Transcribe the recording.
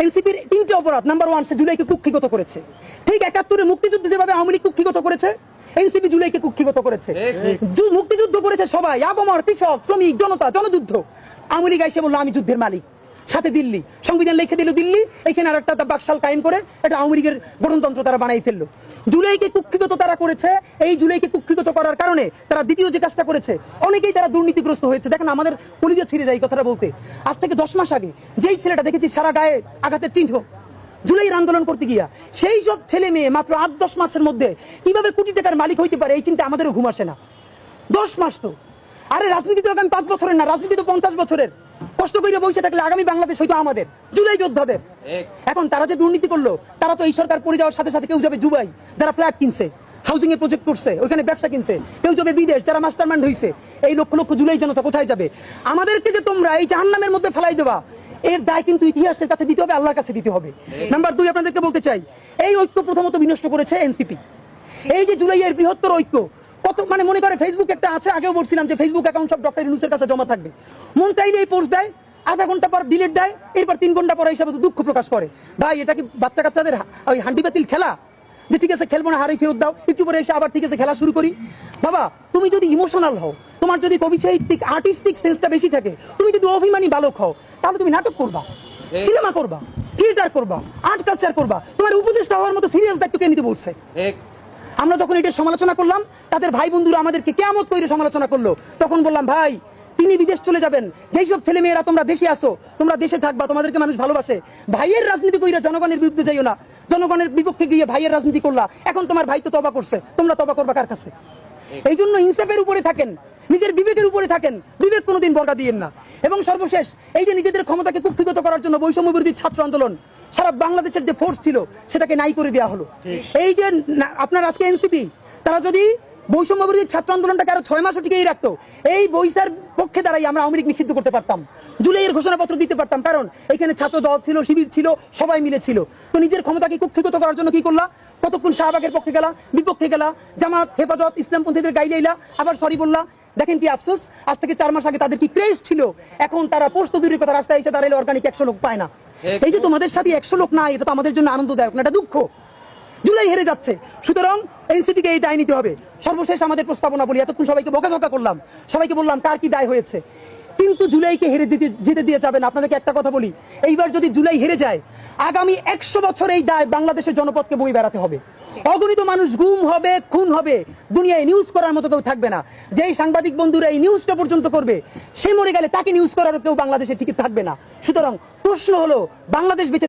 এনসিপির তিনটে অপরাধ। নাম্বার 1, সে জুলাইকে কুক্ষিগত করেছে। ঠিক 71-এ মুক্তিযুদ্ধ যেভাবে আওয়ামী লীগ কুক্ষিগত করেছে, এনসিপি জুলাইকে কুক্ষিগত করেছে। মুক্তিযুদ্ধ করেছে সবাই, আপামর, কৃষক, শ্রমিক, জনতা, জনযুদ্ধ। আওয়ামী লীগ এসে বললো আমি যুদ্ধের মালিক, সাথে দিল্লি, সংবিধান লিখে দিল দিল্লি, এখানে আর একটা বাকশাল কায়েম করে এটা আওয়ামী লীগের গঠনতন্ত্র তারা বানাই ফেললো। জুলাইকে কুক্ষিগত তারা করেছে। এই জুলাইকে কুক্ষিগত করার কারণে তারা দ্বিতীয় যে কাজটা করেছে, অনেকেই তারা দুর্নীতিগ্রস্ত হয়েছে। দেখেন, আমাদের কলিজা ছিঁড়ে যায় কথাটা বলতে। আজ থেকে 10 মাস আগে যেই ছেলেটা দেখেছি সারা গায়ে আঘাতের চিহ্ন, জুলাইয়ের আন্দোলন করতে গিয়া, সেই সব ছেলে মেয়ে মাত্র 8-10 মাসের মধ্যে কিভাবে কোটি টাকার মালিক হইতে পারে, এই চিন্তা আমাদেরও ঘুম আসে না। 10 মাস তো, আরে রাজনীতি তো আগামী 5 বছরের না, রাজনীতি তো 50 বছরের। কষ্ট করে বসে থাকলে আগামী বাংলাদেশ হয়তো আমাদের, জুলাই যোদ্ধাদের। এখন তারা যে দুর্নীতি করলো, তারা তো এই সরকার পড়ে যাওয়ার সাথে সাথে কেউ যাবে দুবাই, যারা ফ্ল্যাট কিনছে, হাউজিং এর প্রজেক্ট করছে, ওখানে ব্যবসা কিনছে, কেউ যাবে বিদেশ, যারা মাস্টারমাইন্ড হইছে। এই লক্ষ লক্ষ জুলাই জনতা কোথায় যাবে? আমাদেরকে যে তোমরা এই জাহান্নামের মধ্যে ফেলাই দেবা, এর দায় কিন্তু ইতিহাসের কাছে দিতে হবে, আল্লাহর কাছে দিতে হবে। নাম্বার 2, আপনাদেরকে বলতে চাই, এই ঐক্য প্রথমত বিনষ্ট করেছে এনসিপি। এই যে জুলাইয়ের বৃহত্তর ঐক্য, কত মানে মনে করে ফেসবুক একটা আছে, আগেও বলছিলাম যে ফেসবুক অ্যাকাউন্ট সব ডক্টর ইউনূসের কাছে জমা থাকবে। মন চাইলে এই পোস্ট দেয়, আধা ঘন্টা পর ডিলিট দেয়, এরপর 3 ঘন্টা পর হিসাবে দুঃখ প্রকাশ করে। ভাই, এটা কি বাচ্চা কাচ্চাদের ওই হান্ডি বাতিল খেলা, যে ঠিক আছে খেলবো না, হারাই ফেরত দাও, একটু পরে এসে আবার ঠিক আছে খেলা শুরু করি? বাবা, তুমি যদি ইমোশনাল হও, তোমার যদি কবি সাহিত্যিক আর্টিস্টিক সেন্সটা বেশি থাকে, তুমি যদি অভিমানী বালক হও, তাহলে তুমি নাটক করবা, সিনেমা করবা, থিয়েটার করবা, আর্ট কালচার করবা। তোমার উপদেষ্টা হওয়ার মতো সিরিয়াস দায়িত্ব কে নিতে বলছে? আমরা যখন এটা সমালোচনা করলাম, তাদের ভাই বন্ধুরা আমাদেরকে কিয়ামত করে সমালোচনা করলো। তখন বললাম, ভাই, তিনি বিদেশ চলে যাবেন, যেই সব ছেলে মেয়েরা তোমরা দেশে আসো, তোমরা দেশে থাকবা, তোমাদেরকে মানুষ ভালোবাসে। ভাইয়ের রাজনীতি কইরা জনগণের বিরুদ্ধে যাইও না। জনগণের বিপক্ষে গিয়ে ভাইয়ের রাজনীতি করলা, এখন তোমার ভাই তো তওবা করছে, তোমরা তওবা করবা কার কাছে? এই জন্য ইনসাফের উপরে থাকেন, নিজের বিবেকের উপরে থাকেন, বিবেক কোনোদিন বর্গা দিয়েন না। এবং সর্বশেষ, এই যে নিজেদের ক্ষমতাকে কুক্ষিগত করার জন্য বৈষম্য বিরোধী ছাত্র আন্দোলন, সারা বাংলাদেশের যে ফোর্স ছিল, সেটাকে নাই করে দেওয়া হলো। এই যে আপনার আজকে এনসিপি, তারা যদি বৈষম্য বিরোধী ছাত্র আন্দোলনটাকে আরো 6 মাসও টিকেই রাখতো, এই বৈশার পক্ষে দাঁড়াই আমরা আওয়ামী লীগ নিষিদ্ধ করতে পারতাম, জুলাইয়ের ঘোষণাপত্র দিতে পারতাম। কারণ এখানে ছাত্র দল ছিল, শিবির ছিল, সবাই মিলে ছিল। তো নিজের ক্ষমতাকে কুক্ষিগত করার জন্য কি করলা? কতক্ষণ শাহবাগের পক্ষে গেলা, বিপক্ষে গেলা, জামাত, হেফাজত, ইসলামপন্থীদের গাইলাইলা, আবার সরি বললা। দেখেন কি আফসোস, আজ থেকে 4 মাস আগে তাদের কি ক্রেজ ছিল, এখন তারা পোস্ত দূরের কথা, রাস্তায় এসে দাঁড়াইলে অর্গানিক 100 লোক পায় না। এই যে তোমাদের সাথে 100 লোক নাই, এটা তো আমাদের জন্য আনন্দদায়ক না, এটা দুঃখ। জুলাই হেরে যাচ্ছে, সুতরাং এনসিপিকে এই দায় নিতে হবে। সর্বশেষ আমাদের প্রস্তাবনা বলি, এতক্ষণ সবাইকে বকাঝকা করলাম, সবাইকে বললাম কার কি দায় হয়েছে, কিন্তু জুলাইকে হেরে যেতে দিয়ে যাবেন। আপনাদেরকে একটা কথা বলি, এইবার যদি জুলাই হেরে যায়, আগামী 100 বছর এই দায় বাংলাদেশের জনপদকে বই বেড়াতে হবে। অগণিত মানুষ গুম হবে, খুন হবে, দুনিয়ায় নিউজ করার মতো কেউ থাকবে না। যেই সাংবাদিক বন্ধুরা এই নিউজটা পর্যন্ত করবে, সে মরে গেলে তাকে নিউজ করার কেউ বাংলাদেশে ঠিক থাকবে না। সুতরাং প্রশ্ন হলো, বাংলাদেশ বেঁচে